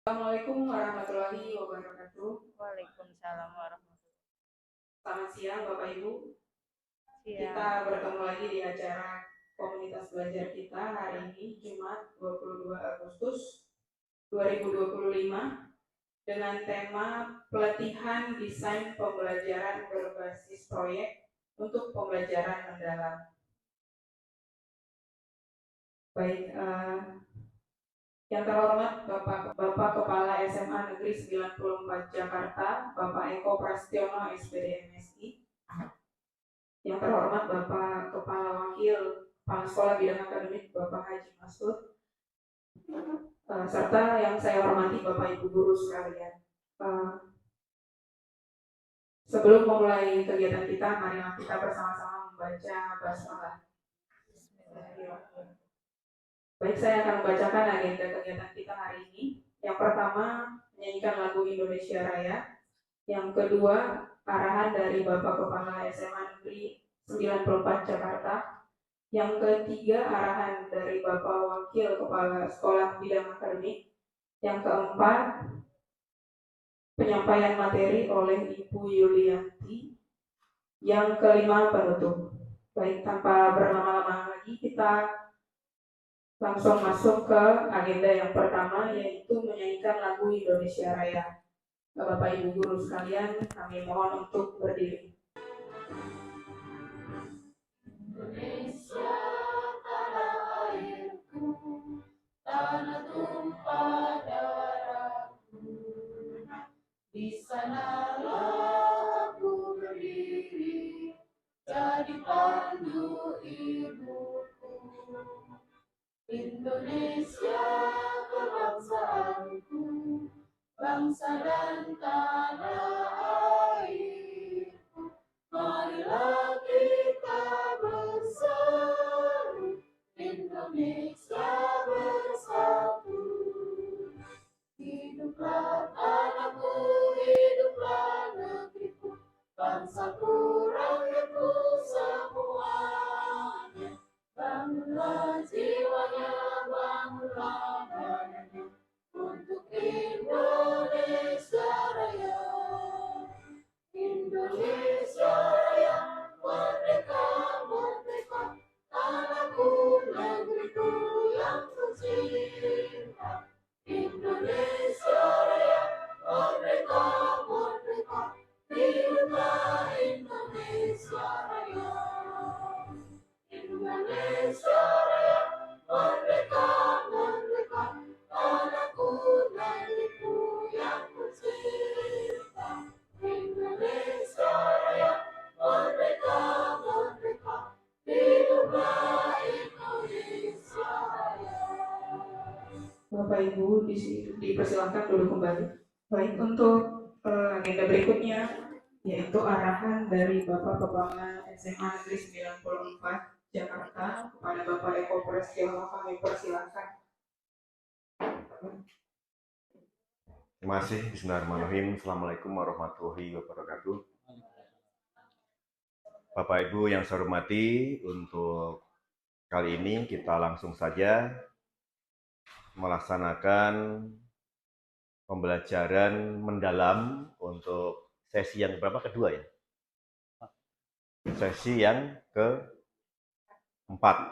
Assalamualaikum warahmatullahi wabarakatuh. Waalaikumsalam warahmatullahi Selamat siang Bapak Ibu. Kita siang. bertemu lagi di acara komunitas belajar kita hari ini Jumat 22 Agustus 2025 dengan tema pelatihan desain pembelajaran berbasis proyek untuk pembelajaran mendalam. Baik, yang terhormat Bapak Kepala SMA Negeri 94 Jakarta, Bapak Eko Prastiono SPD MSI. Yang terhormat Bapak Kepala Wakil Kepala Sekolah Bidang Akademik Bapak Haji Masud, serta yang saya hormati Bapak Ibu guru sekalian. Sebelum memulai kegiatan kita, mari kita bersama-sama membaca basmalah. Baik, saya akan membacakan agenda kegiatan kita hari ini. Yang pertama, menyanyikan lagu Indonesia Raya. Yang kedua, arahan dari Bapak Kepala SMA Negeri 94 Jakarta. Yang ketiga, arahan dari Bapak Wakil Kepala Sekolah Bidang Akademik. Yang keempat, penyampaian materi oleh Ibu Yulianti. Yang kelima, penutup. Baik, tanpa berlama-lama lagi, kita langsung masuk ke agenda yang pertama, yaitu menyanyikan lagu Indonesia Raya. Bapak Ibu guru sekalian, kami mohon untuk berdiri. Indonesia, tanah airku, tanah tumpah darahku. Di sanalah aku berdiri, jadi pandu ibuku. Indonesia kebangsaanku, bangsa dan tanah airku. Marilah kita bersatu, Indonesia bersatu. Hiduplah tanahku, hiduplah negeriku, bangsaku, rakyatku semuanya. Bangunlah jiwanya, bangunlah badannya, untuk Indonesia Raya. Indonesia Raya, merdeka, merdeka, tanahku, negeriku yang tercinta. Indonesia Raya, merdeka, merdeka, hiduplah Indonesia Raya. Indonesia Raya, merdeka, merdeka, tanahku, negeriku yang tercinta. Indonesia Raya, merdeka, merdeka, hiduplah Indonesia Raya. Bapak Ibu dipersilakan duduk kembali. Baik, untuk agenda berikutnya yaitu arahan dari Bapak Kepala SMA Negeri 94 Jakarta kepada Bapak Eko Prastiono, kami persilakan. Terima kasih. Bismillahirrahmanirrahim. Assalamualaikum warahmatullahi wabarakatuh. Bapak Ibu yang saya hormati, untuk kali ini kita langsung saja melaksanakan pembelajaran mendalam untuk sesi yang berapa? Kedua ya? Sesi yang keempat.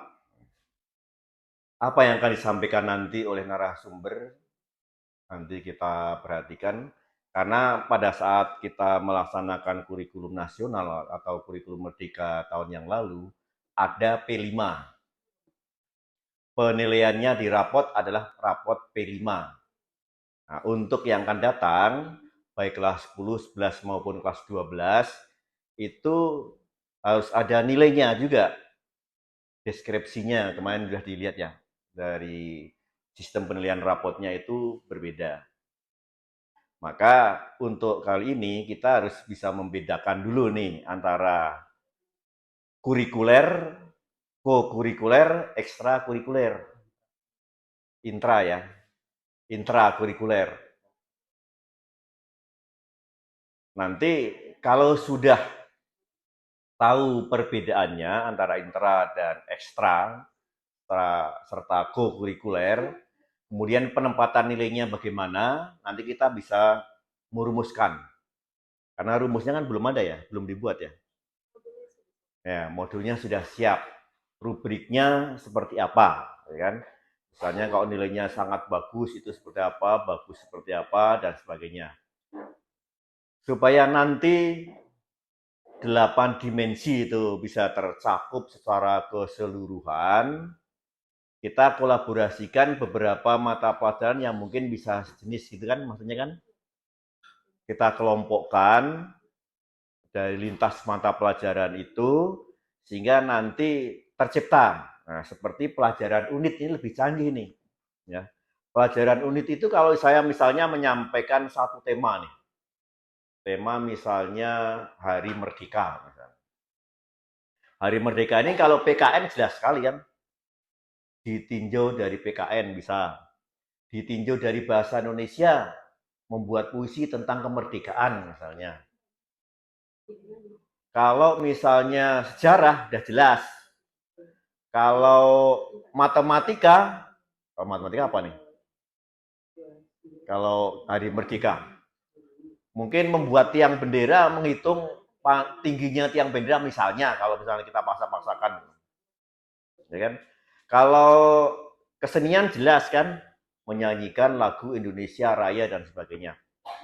Apa yang akan disampaikan nanti oleh narasumber? Nanti kita perhatikan, karena pada saat kita melaksanakan kurikulum nasional atau kurikulum merdeka tahun yang lalu, ada P5. Penilaiannya di rapot adalah rapot P5. Nah, untuk yang akan datang, baik kelas 10, 11 maupun kelas 12, itu harus ada nilainya juga. Deskripsinya kemarin sudah dilihat ya, dari sistem penilaian rapotnya itu berbeda. Maka untuk kali ini kita harus bisa membedakan dulu nih antara kurikuler, co-kurikuler, ekstrakurikuler. Intra ya, intrakurikuler. Nanti kalau sudah tahu perbedaannya antara intra dan ekstra serta co-kurikuler, Kemudian penempatan nilainya bagaimana, nanti kita bisa merumuskan. Karena rumusnya kan belum ada ya, belum dibuat ya. Ya, modulnya sudah siap. Rubriknya seperti apa, ya kan? Misalnya kalau nilainya sangat bagus itu seperti apa, bagus seperti apa, dan sebagainya. Supaya nanti 8 dimensi itu bisa tercakup secara keseluruhan, kita kolaborasikan beberapa mata pelajaran yang mungkin bisa sejenis gitu kan, maksudnya kan? Kita kelompokkan dari lintas mata pelajaran itu sehingga nanti tercipta. Nah, seperti pelajaran unit ini lebih canggih nih, ya. Pelajaran unit itu kalau saya misalnya menyampaikan satu tema nih, tema misalnya Hari Merdeka. Hari Merdeka ini kalau PKN jelas sekali kan, ditinjau dari PKN bisa, ditinjau dari bahasa Indonesia, membuat puisi tentang kemerdekaan misalnya. Kalau misalnya sejarah udah jelas. Kalau matematika, kalau matematika apa nih? Kalau Hari Merdeka, mungkin membuat tiang bendera, menghitung tingginya tiang bendera misalnya, kalau misalnya kita paksa-paksakan, ya kan? Kalau kesenian jelas kan, menyanyikan lagu Indonesia Raya dan sebagainya.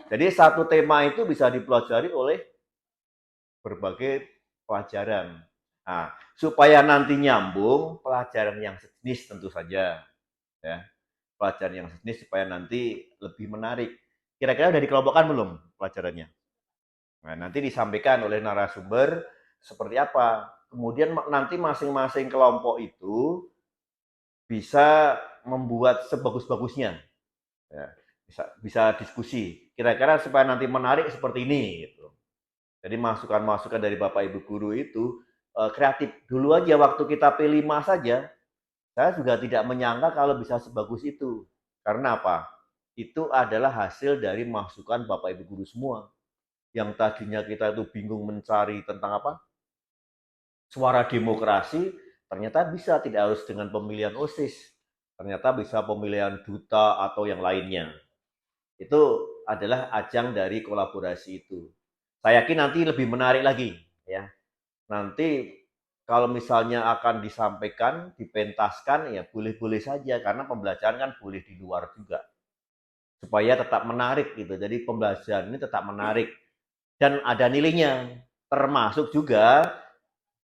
Jadi satu tema itu bisa dipelajari oleh berbagai pelajaran. Nah, supaya nanti nyambung pelajaran yang sejenis tentu saja, ya. Pelajaran yang sejenis supaya nanti lebih menarik. Kira-kira udah dikelompokkan belum pelajarannya? Nah, nanti disampaikan oleh narasumber seperti apa. Kemudian nanti masing-masing kelompok itu bisa membuat sebagus-bagusnya. Ya, bisa diskusi. Kira-kira supaya nanti menarik seperti ini. Gitu. Jadi masukan-masukan dari Bapak Ibu Guru itu kreatif. Dulu aja waktu kita P5 saja, saya juga tidak menyangka kalau bisa sebagus itu. Karena apa? Itu adalah hasil dari masukan Bapak Ibu Guru semua. Yang tadinya kita itu bingung mencari tentang apa? Suara demokrasi, ternyata bisa tidak harus dengan pemilihan OSIS. Ternyata bisa pemilihan duta atau yang lainnya. Itu adalah ajang dari kolaborasi itu. Saya yakin nanti lebih menarik lagi, ya. Nanti kalau misalnya akan disampaikan, dipentaskan, ya boleh-boleh saja karena pembelajaran kan boleh di luar juga. Supaya tetap menarik gitu. Jadi pembelajaran ini tetap menarik dan ada nilainya. Termasuk juga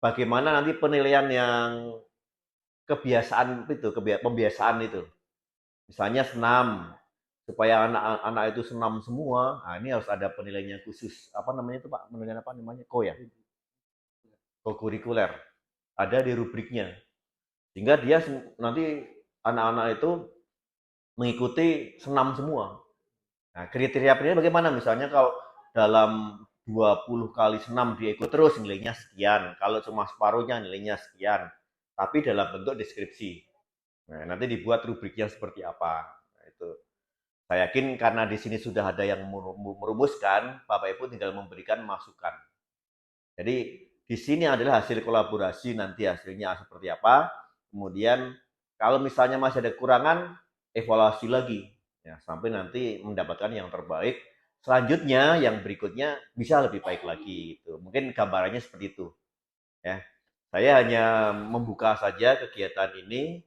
bagaimana nanti penilaian yang kebiasaan itu, pembiasaan itu. Misalnya senam, supaya anak-anak itu senam semua, nah ini harus ada penilaiannya khusus. Apa namanya itu Pak? Penilaian apa namanya? Ya? Kokurikuler. Ada di rubriknya. Sehingga dia nanti anak-anak itu mengikuti senam semua. Nah, kriteria penilaian bagaimana? Misalnya kalau dalam 20 kali senam dia ikut terus nilainya sekian. Kalau cuma separuhnya nilainya sekian. Tapi dalam bentuk deskripsi. Nah, nanti dibuat rubriknya seperti apa. Nah, itu. Saya yakin karena di sini sudah ada yang merumuskan, Bapak Ibu tinggal memberikan masukan. Jadi di sini adalah hasil kolaborasi nanti hasilnya seperti apa. Kemudian kalau misalnya masih ada kekurangan, evaluasi lagi ya sampai nanti mendapatkan yang terbaik. Selanjutnya yang berikutnya bisa lebih baik lagi gitu. Mungkin gambarannya seperti itu ya. Saya hanya membuka saja kegiatan ini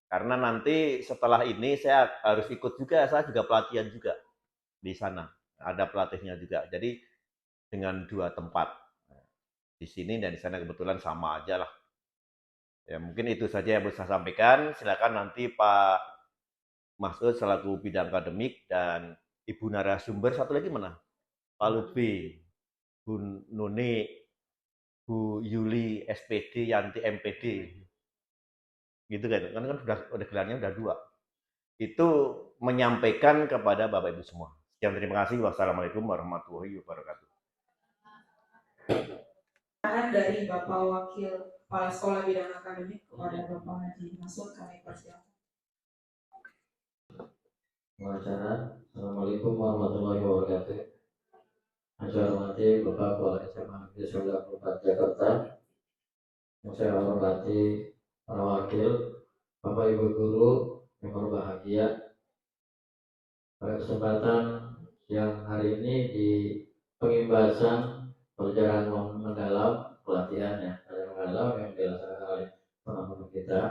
karena nanti setelah ini saya harus ikut juga, saya juga pelatihan juga di sana. Ada pelatihnya juga. Jadi dengan dua tempat. Di sini dan di sana kebetulan sama aja lah. Ya mungkin itu saja yang bisa saya sampaikan. Silakan nanti Pak Masud selaku bidang akademik dan Ibu narasumber satu lagi mana? Pak Lutfi, Bu Nuni, Bu Yuli SPD, Yanti MPD. Gitu kan? Kan udah gelarnya udah dua. Itu menyampaikan kepada Bapak Ibu semua. Sekian terima kasih. Wassalamualaikum warahmatullahi wabarakatuh. Arahan dari Bapak Wakil Kepala Sekolah Bidang Akademik kepada Bapak Haji Masud kami persilakan. Pengacara. Assalamualaikum warahmatullahi wabarakatuh. Yang saya hormati Bapak Kepala SMA Negeri 94 Jakarta. Yang saya hormati para wakil, Bapak Ibu guru yang berbahagia, pada kesempatan siang hari ini di pengimbasan perjalanan mendalam pelatihan ya, perjalanan mendalam yang dilaksanakan oleh teman-teman kita.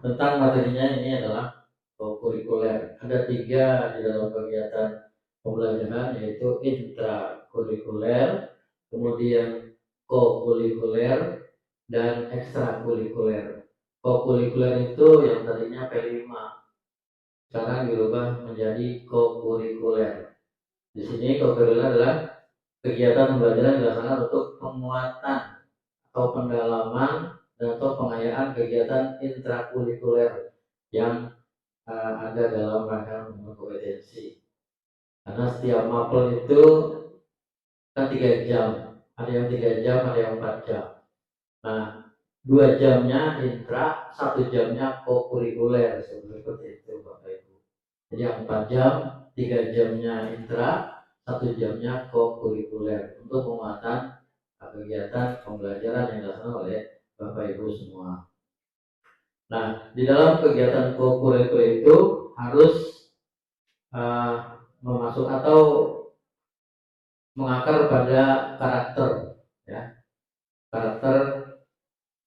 Tentang materinya ini adalah kurikuler. Ada 3 di dalam kegiatan pembelajaran, yaitu intrakurikuler, kemudian kokurikuler, dan ekstrakurikuler. Kokurikuler itu yang tadinya P5, sekarang dirubah menjadi kokurikuler. Di sini kokurikuler adalah kegiatan pembelajaran dilaksanakan untuk penguatan atau pendalaman dan atau pengayaan kegiatan intrakurikuler yang ada dalam rangkaian kompetensi. Karena setiap mapel itu kan 3 jam, ada yang 3 jam, ada yang 4 jam. Nah, 2 jamnya intra, 1 jamnya kokurikuler, seperti itu Bapak Ibu. Jadi yang 4 jam, 3 jamnya intra, 1 jamnya kokurikuler untuk penguatan kegiatan pembelajaran yang dilaksanakan oleh Bapak Ibu semua. Nah, di dalam kegiatan kokurikuler itu harus memasuk atau mengakar pada karakter, ya, karakter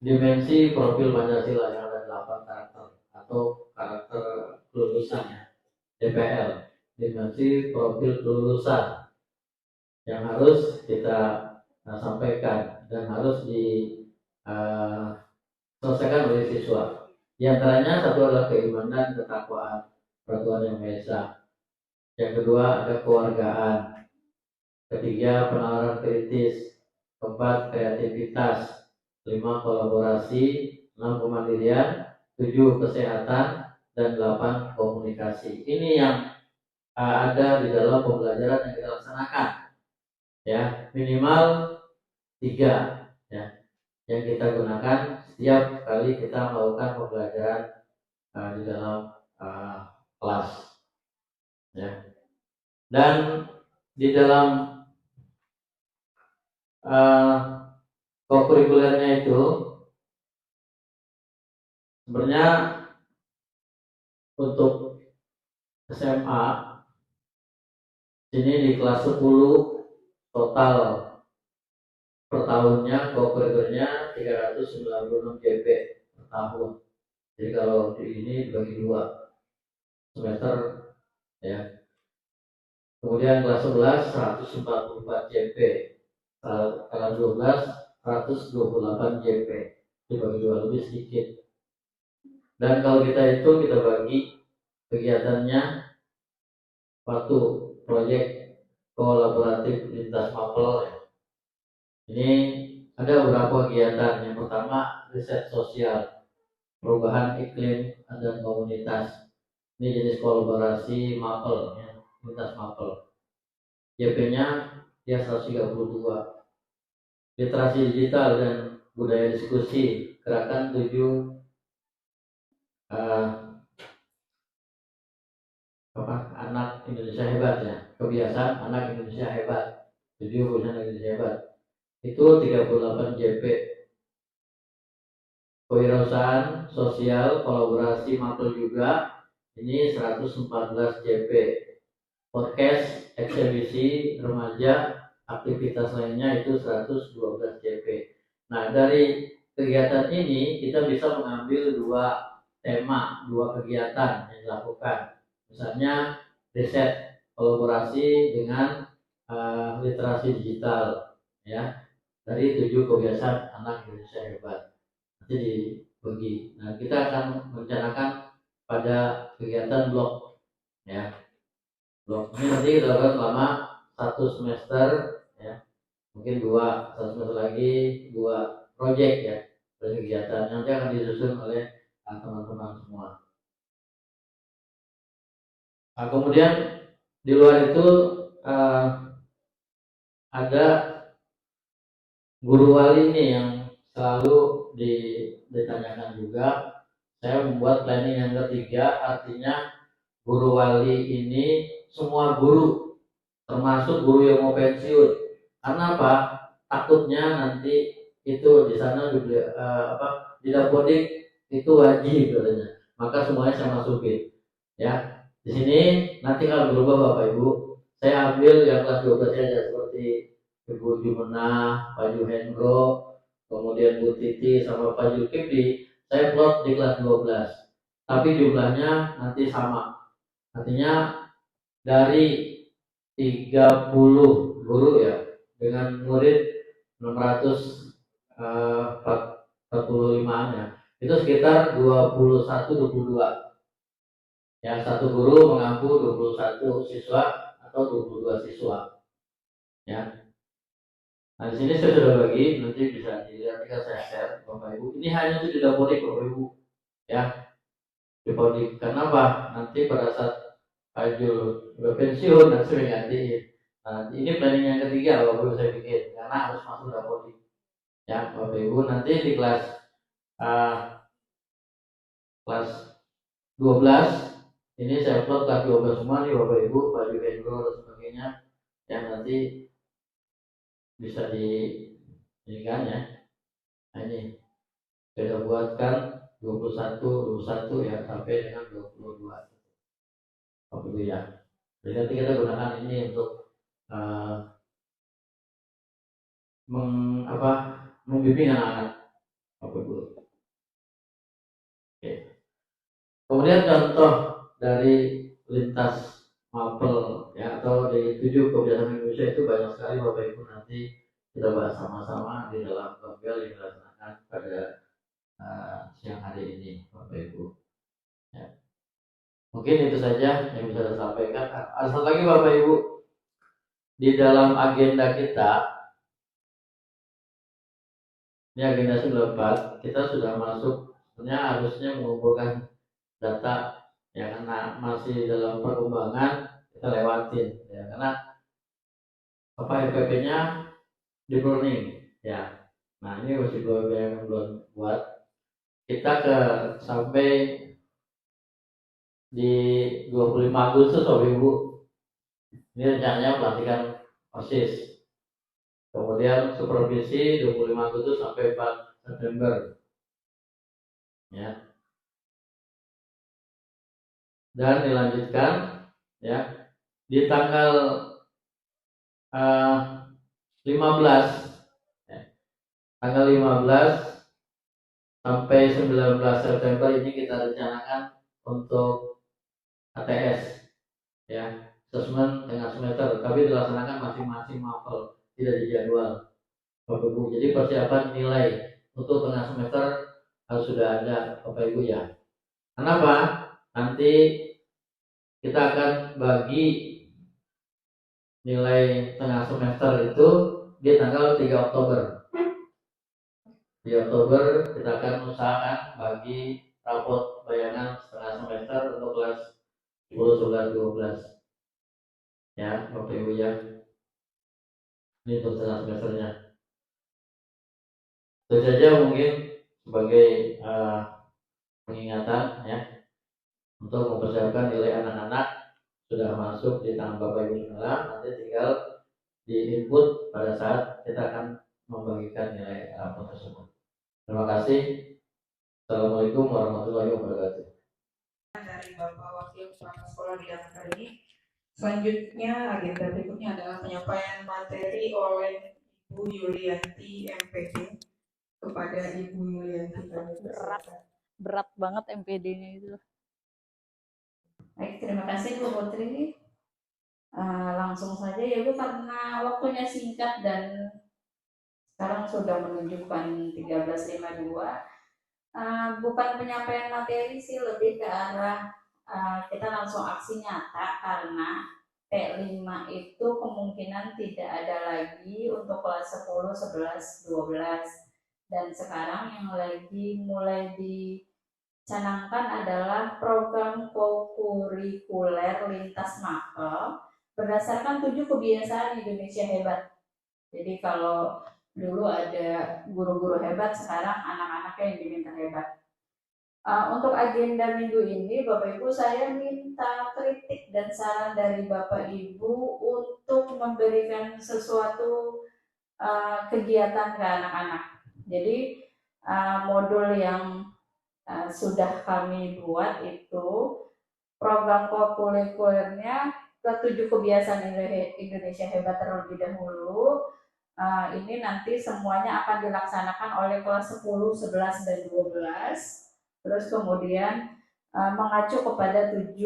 dimensi profil Pancasila yang ada 8 karakter atau karakter kelulusan ya, DPL, dimensi profil kelulusan yang harus kita sampaikan dan harus diselesaikan oleh siswa. Di antaranya satu adalah keimanan, ketakwaan, peraturan yang Maha Esa. Yang kedua ada kewargaan. Ketiga penalaran kritis. Keempat kreativitas. 5 kolaborasi. 6 kemandirian. 7 kesehatan. Dan 8 komunikasi. Ini yang ada di dalam pembelajaran yang kita laksanakan. Ya, minimal 3 ya, yang kita gunakan setiap kali kita melakukan pembelajaran di dalam kelas ya. Dan di dalam kokurikulernya itu sebenarnya untuk SMA ini di kelas 10 total per tahunnya kokurikulernya 396 JP per tahun. Jadi kalau di ini dibagi 2 semester ya. Kemudian kelas 11 144 JP, kelas 12 128 JP, dibagi 2 lebih sedikit. Dan kalau kita bagi kegiatannya waktu proyek kolaboratif lintas mapel ya. Ini ada beberapa kegiatan. Yang pertama riset sosial, perubahan iklim dan komunitas. Ini jenis kolaborasi mapel ya, lintas mapel. JP-nya dia 132. Literasi digital dan budaya diskusi, gerakan 7 anak Indonesia hebat ya, kebiasaan anak Indonesia hebat, 7 kebiasaan anak Indonesia hebat. Itu 38 JP. Kewirausahaan sosial kolaborasi mapel juga ini 114 JP. Podcast eksibisi remaja aktivitas lainnya itu 112 JP. Nah, dari kegiatan ini kita bisa mengambil 2 tema, 2 kegiatan yang dilakukan. Misalnya riset kolaborasi dengan literasi digital ya, dari 7 kebiasaan anak Indonesia hebat. Nanti dibagi. Nah, kita akan merencanakan pada kegiatan blok ya. Blok ini nanti kita lakukan selama 1 semester ya. Mungkin 1 semester lagi 2 proyek ya, kegiatan nanti akan disusun oleh teman-teman semua. Nah, kemudian di luar itu ada guru wali ini yang selalu ditanyakan juga. Saya membuat planning yang ketiga, artinya guru wali ini semua guru, termasuk guru yang mau pensiun. Karena apa? Takutnya nanti itu di sana di dapodik itu wajib katanya. Maka semuanya saya masukin. Ya, di sini nanti kalau berubah Bapak Ibu, saya ambil yang kelas 12 saja seperti Ibu Jumenah, Pak Juhendro, kemudian Bu Titi sama Pak Zulkifli, saya plot di kelas 12. Tapi jumlahnya nanti sama. Artinya dari 30 guru ya, dengan murid 645 ya, itu sekitar 21-22. Ya, satu guru mengampu 21 siswa atau 22 siswa. Ya. Nah, di sini saya sudah bagi, nanti bisa dilihat ketika saya share Bapak Ibu. Ini hanya untuk di dapodik Bapak Ibu. Ya, dapodik. Karena apa? Nanti pada saat Pak Jul pensiun, nanti saya gantiin. Nah, ini planning yang ketiga Bapak Ibu saya bikin, karena harus masuk dapodik. Ya, Bapak Ibu nanti di kelas 12 ini saya plot kelas 12 semua nih Bapak Ibu, Pak Juhendro dan sebagainya yang nanti bisa ini kan ya. Nah, ini kita buatkan 21 ya sampai dengan 22 Bapak Ibu ya. Jadi nanti kita gunakan ini untuk membimbing anak-anak Bapak Ibu. Oke. Kemudian contoh dari lintas mapel ya atau dari 7 kebiasaan Indonesia itu banyak sekali Bapak Ibu, nanti kita bahas sama-sama di dalam tabel yang dilaksanakan pada siang hari ini Bapak Ibu. Ya. Mungkin itu saja yang bisa saya sampaikan. Ada satu lagi Bapak Ibu, di dalam agenda kita, ini agenda 94, kita sudah masuk, sebenarnya harusnya mengumpulkan data yang karena masih dalam perkembangan kita lewatin ya, karena RPP-nya di burning ya. Nah, ini masih belum buat. Kita sampai di 25 Agustus Bapak Ibu. Ini rencananya pelantikan OSIS. Kemudian supervisi 25 Agustus sampai 4 September. Ya. Dan dilanjutkan ya di tanggal 15 ya, tanggal 15 sampai 19 September ini kita rencanakan untuk ATS ya, asesmen tengah semester, tapi dilaksanakan masing-masing mapel, tidak dijadwal Bapak Ibu. Jadi persiapan nilai untuk tengah semester harus sudah ada Bapak Ibu ya. Kenapa? Nanti kita akan bagi nilai tengah semester itu di tanggal 3 Oktober. Di Oktober kita akan usahakan bagi rapot bayangan setengah semester untuk kelas 10, 11, 12. Ya, Bapak Ibu ya. Ini untuk setengah semesternya. Itu saja mungkin sebagai pengingatan ya, untuk mempersiapkan nilai anak-anak sudah masuk di tangan Bapak Ibu sekarang, nanti tinggal di input pada saat kita akan membagikan nilai rapot tersebut. Terima kasih. Assalamualaikum warahmatullahi wabarakatuh. Dari Bapak Wakil Kepala Sekolah Bidang ini. Selanjutnya agenda berikutnya adalah penyampaian materi oleh Ibu Yulianti MPD kepada Ibu Yulianti. Berat banget MPD-nya itu. Baik, terima kasih Bu Putri. Langsung saja ya Bu, karena waktunya singkat dan sekarang sudah menunjukkan 13.52. Bukan penyampaian materi sih, lebih ke arah kita langsung aksi nyata, karena P5 itu kemungkinan tidak ada lagi untuk kelas 10, 11, 12. Dan sekarang yang lagi mulai dicanangkan adalah program kurikuler lintas mapel berdasarkan 7 kebiasaan Indonesia hebat. Jadi kalau dulu ada guru-guru hebat, sekarang anak-anaknya yang diminta hebat. Untuk agenda minggu ini, Bapak Ibu, saya minta kritik dan saran dari Bapak Ibu untuk memberikan sesuatu kegiatan ke anak-anak. Jadi modul yang sudah kami buat itu program kokurikulernya ke 7 kebiasaan Indonesia hebat terlebih dahulu. Ini nanti semuanya akan dilaksanakan oleh kelas 10, 11, dan 12. Terus kemudian mengacu kepada 7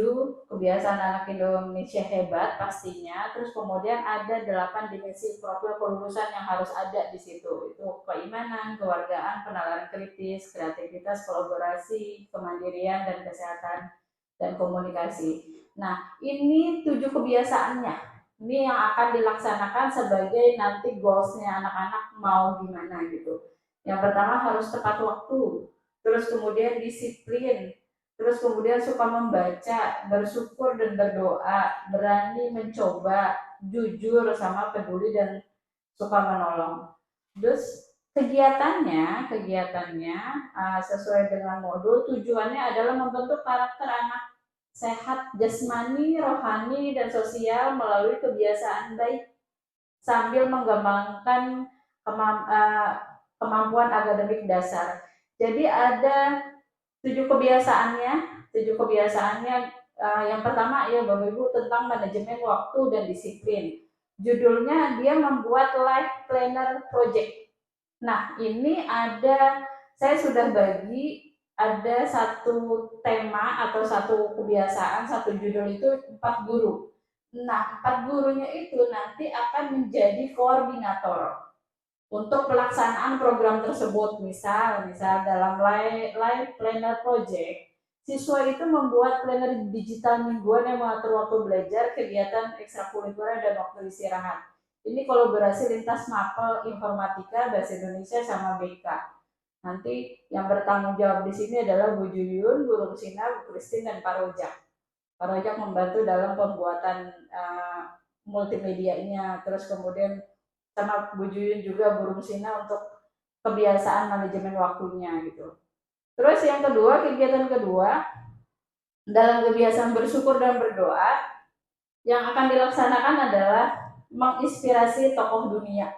kebiasaan anak Indonesia hebat pastinya. Terus kemudian ada 8 dimensi profil kelulusan yang harus ada di situ. Itu keimanan, kewargaan, penalaran kritis, kreativitas, kolaborasi, kemandirian, dan kesehatan dan komunikasi. Nah, ini 7 kebiasaannya. Ini yang akan dilaksanakan sebagai nanti goalsnya anak-anak mau gimana gitu. Yang pertama harus tepat waktu, terus kemudian disiplin, terus kemudian suka membaca, bersyukur dan berdoa, berani mencoba, jujur sama peduli dan suka menolong. Terus kegiatannya sesuai dengan modul, tujuannya adalah membentuk karakter anak sehat jasmani, rohani, dan sosial melalui kebiasaan baik sambil mengembangkan kemampuan akademik dasar. Jadi ada 7 kebiasaannya. 7 kebiasaannya yang pertama ya Bapak Ibu tentang manajemen waktu dan disiplin. Judulnya dia membuat life planner project. Nah, ini saya sudah bagi ada satu tema atau satu kebiasaan, satu judul itu 4 guru. Nah, 4 gurunya itu nanti akan menjadi koordinator untuk pelaksanaan program tersebut. Misal dalam life planner project, siswa itu membuat planner digital mingguan yang mengatur waktu belajar, kegiatan ekstrakurikuler, dan waktu istirahat. Ini kolaborasi lintas mapel informatika, bahasa Indonesia, sama BK. Nanti yang bertanggung jawab di sini adalah Bu Juyun, Bu Rusina, Bu Christine, dan Pak Rojak. Pak Rojak membantu dalam pembuatan multimedianya. Terus kemudian sama Bu Juyun juga Bu Rusina untuk kebiasaan manajemen waktunya gitu. Terus yang kedua, kegiatan kedua dalam kebiasaan bersyukur dan berdoa yang akan dilaksanakan adalah menginspirasi tokoh dunia.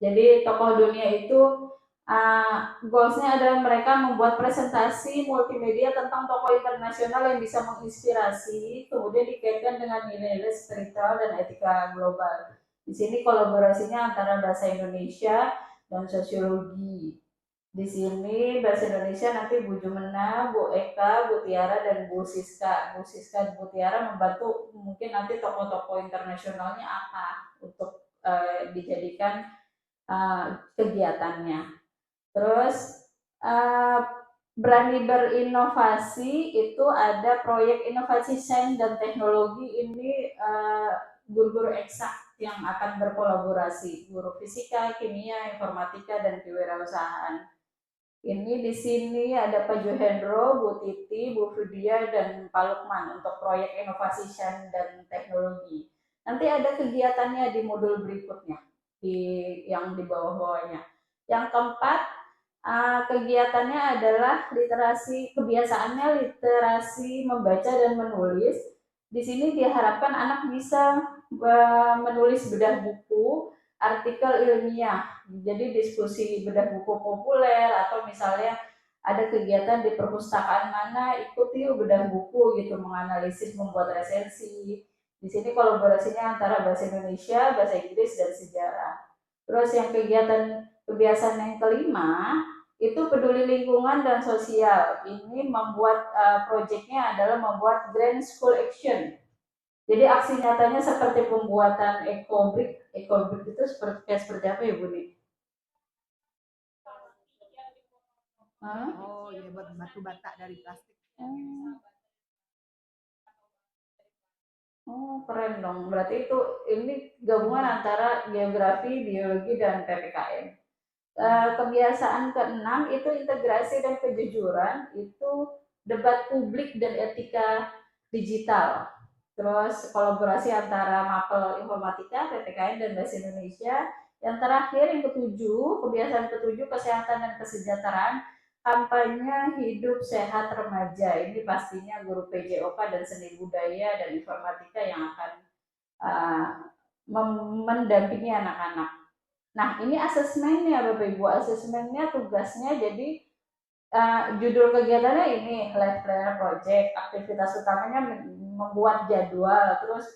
Jadi tokoh dunia itu goalsnya adalah mereka membuat presentasi multimedia tentang tokoh internasional yang bisa menginspirasi, kemudian dikaitkan dengan nilai-nilai spiritual dan etika global. Di sini kolaborasinya antara bahasa Indonesia dan sosiologi. Di sini bahasa Indonesia nanti Bu Jumena, Bu Eka, Bu Tiara, dan Bu Siska. Bu Siska dan Bu Tiara membantu mungkin nanti tokoh-tokoh internasionalnya apa untuk dijadikan kegiatannya. Terus berani berinovasi itu ada proyek inovasi sains dan teknologi. Ini guru-guru eksak yang akan berkolaborasi, guru fisika, kimia, informatika, dan kewirausahaan. Ini di sini ada Pak Johendro, Bu Titi, Bu Fudia, dan Pak Lukman untuk proyek inovasi sains dan teknologi. Nanti ada kegiatannya di modul berikutnya, yang di bawah-bawahnya. Yang keempat, kegiatannya adalah literasi, kebiasaannya literasi membaca dan menulis. Di sini diharapkan anak bisa menulis bedah buku, artikel ilmiah, jadi diskusi bedah buku populer, atau misalnya ada kegiatan di perpustakaan mana, ikuti bedah buku gitu, menganalisis, membuat resensi. Di sini kolaborasinya antara bahasa Indonesia, bahasa Inggris, dan sejarah. Terus yang kebiasaan yang kelima itu peduli lingkungan dan sosial. Ini membuat proyeknya adalah membuat Grand School Action. Jadi aksi nyatanya seperti pembuatan ekobrik. Ekobrik itu seperti apa ya Bu Ni? Oh iya, buat batu bata dari plastik. Oh keren dong. Berarti ini gabungan antara geografi, biologi, dan PPKN. Kebiasaan keenam itu integrasi dan kejujuran, itu debat publik dan etika digital. Terus kolaborasi antara mapel informatika, PPKN, dan bahasa Indonesia. Yang terakhir yang ketujuh, kebiasaan ketujuh, kesehatan dan kesejahteraan, kampanye hidup sehat remaja. Ini pastinya guru PJOK dan seni budaya dan informatika yang akan mendampingi anak-anak. Nah, ini asesmennya Bapak Ibu. Asesmennya tugasnya jadi judul kegiatannya ini Life Planner Project. Aktivitas utamanya membuat jadwal, terus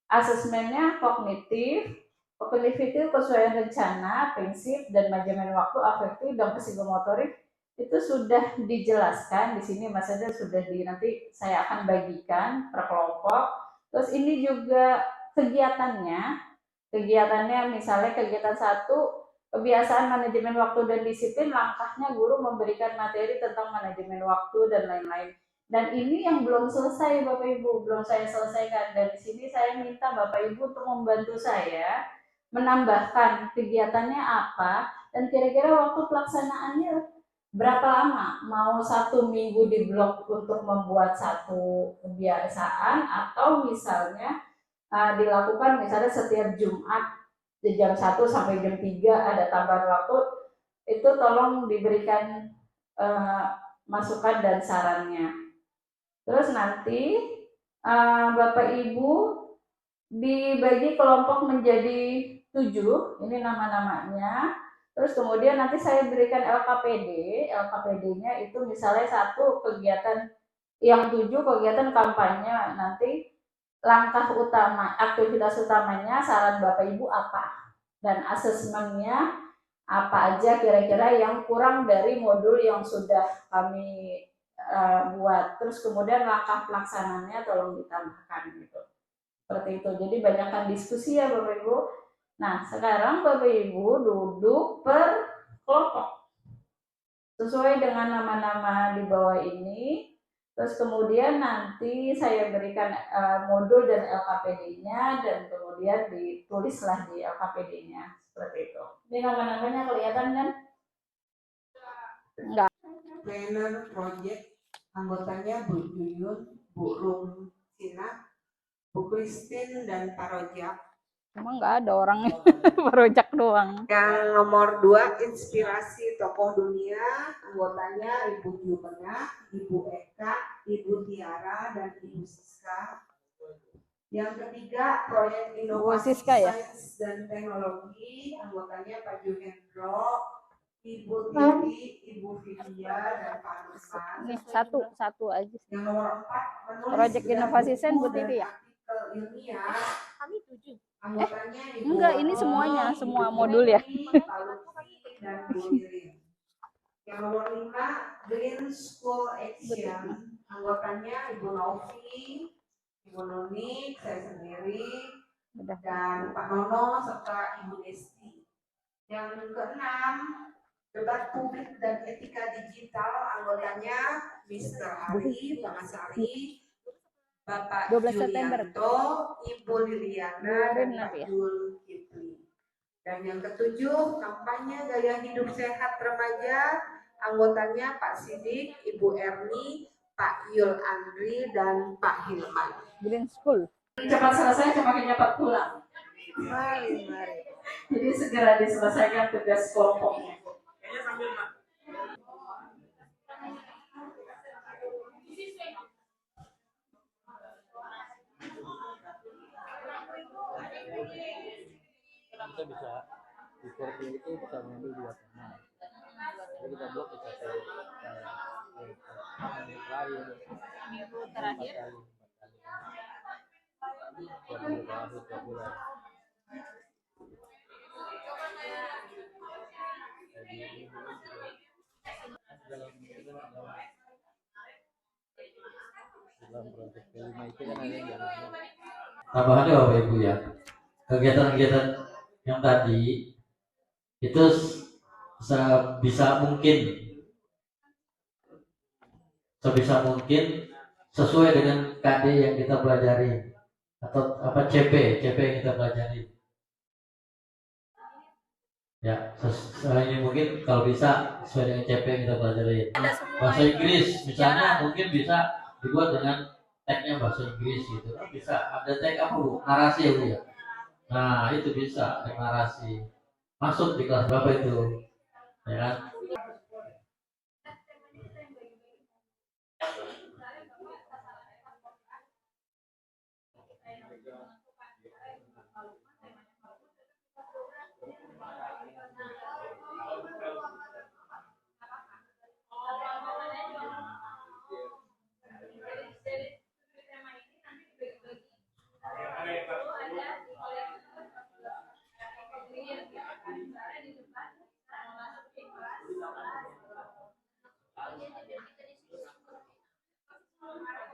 asesmennya kognitif kesesuaian rencana, prinsip, dan manajemen waktu, afektif, dan psikomotorik itu sudah dijelaskan di sini. Maksudnya sudah nanti saya akan bagikan per kelompok. Terus ini juga kegiatannya misalnya kegiatan 1, kebiasaan manajemen waktu dan disiplin, langkahnya guru memberikan materi tentang manajemen waktu dan lain-lain. Dan ini yang belum selesai Bapak Ibu, belum saya selesaikan. Dan di sini saya minta Bapak Ibu untuk membantu saya menambahkan kegiatannya apa dan kira-kira waktu pelaksanaannya berapa lama. Mau 1 minggu di blok untuk membuat satu kebiasaan, atau misalnya dilakukan misalnya setiap Jumat di jam 1 sampai jam 3 ada tambahan waktu. Itu tolong diberikan masukan dan sarannya. Terus nanti Bapak Ibu dibagi kelompok menjadi 7, ini nama-namanya. Terus kemudian nanti saya berikan LKPD-nya itu misalnya 1 kegiatan, yang 7 kegiatan kampanye. Nanti langkah utama, aktivitas utamanya, saran Bapak Ibu apa, dan asesmennya apa aja kira-kira yang kurang dari modul yang sudah kami buat. Terus kemudian langkah pelaksananya tolong ditambahkan gitu. Seperti itu. Jadi banyakkan diskusi ya Bapak Ibu. Nah, sekarang Bapak Ibu duduk per kelompok sesuai dengan nama-nama di bawah ini. Terus kemudian nanti saya berikan modul dan LKPD-nya, dan kemudian ditulislah di LKPD-nya seperti itu. Ini nama-namanya kelihatan kan? Enggak. Planner Project, anggotanya Bu Yuyun, Bu Rum Sina, Bu Christine, dan Pak Rojak. Emang nggak ada orangnya, merojak doang. Yang nomor 2, inspirasi tokoh dunia, anggotanya Ibu Jumena, Ibu Eka, Ibu Tiara, dan Ibu Siska. Yang ketiga, proyek inovasi Siska ya? sains dan teknologi, anggotanya Pak Juhendro, Ibu Titi, Ibu Vidya, dan Pak Nusman. Nih satu aja. Yang nomor 4, menulis Proyek inovasi sains Bu dan Titi ya? artikel ilmiah. Kami 7. Anggotanya Ibu Enggak, ini Wono, semuanya, Ibu semua Titi, modul ya. Pak Lutfi, dan Bu Lirin. Yang nomor 5, Green School Action, anggotanya Ibu Novi, Ibu Nuni, saya sendiri, dan Pak Nono, serta Ibu Desti. Yang keenam, debat publik dan etika digital, anggotanya Mr. Ari, Pak Masari, Bapak 12 September. Julianto, Ibu Liliana, dan Pak Jul Kipli. Dan yang ketujuh, kampanye gaya hidup sehat remaja, anggotanya Pak Sidik, Ibu Erni, Pak Yul Andri, dan Pak Hilman. Green School. Cepat selesai, semakin cepat pulang. Mari. Jadi segera diselesaikan tugas kelompoknya. Kita bisa di recording itu bisa mengambil 2 tema. Jadi kita blok bisa minggu terakhir 4 bulan. Dalam proyek kelima itu kan ada yang tambahannya Bapak Ibu ya, kegiatan-kegiatan yang tadi itu sebisa mungkin sesuai dengan KD yang kita pelajari, atau apa CP yang kita pelajari ya. Ini mungkin kalau bisa sesuai dengan CP yang kita pelajari. Bahasa Inggris misalnya mungkin bisa dibuat dengan tagnya bahasa Inggris gitu, bisa ada tag apa Bu? Narasi ya Bu ya. Nah itu bisa tag narasi masuk di kelas berapa itu ya kan.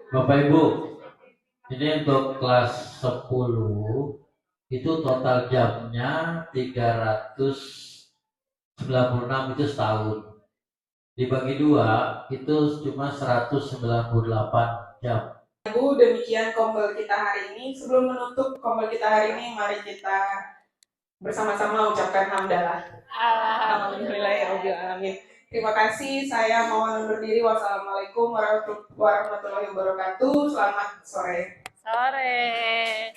Bapak Ibu, ini untuk kelas 10 itu total jamnya 396 itu setahun. Dibagi 2 itu cuma 198 jam. Bu, demikian kombel kita hari ini. Sebelum menutup kombel kita hari ini, mari kita bersama-sama ucapkan hamdalah. Alhamdulillahirobbilalamin. Terima kasih. Saya mohon undur diri. Wassalamualaikum warahmatullahi wabarakatuh. Selamat sore. Sore.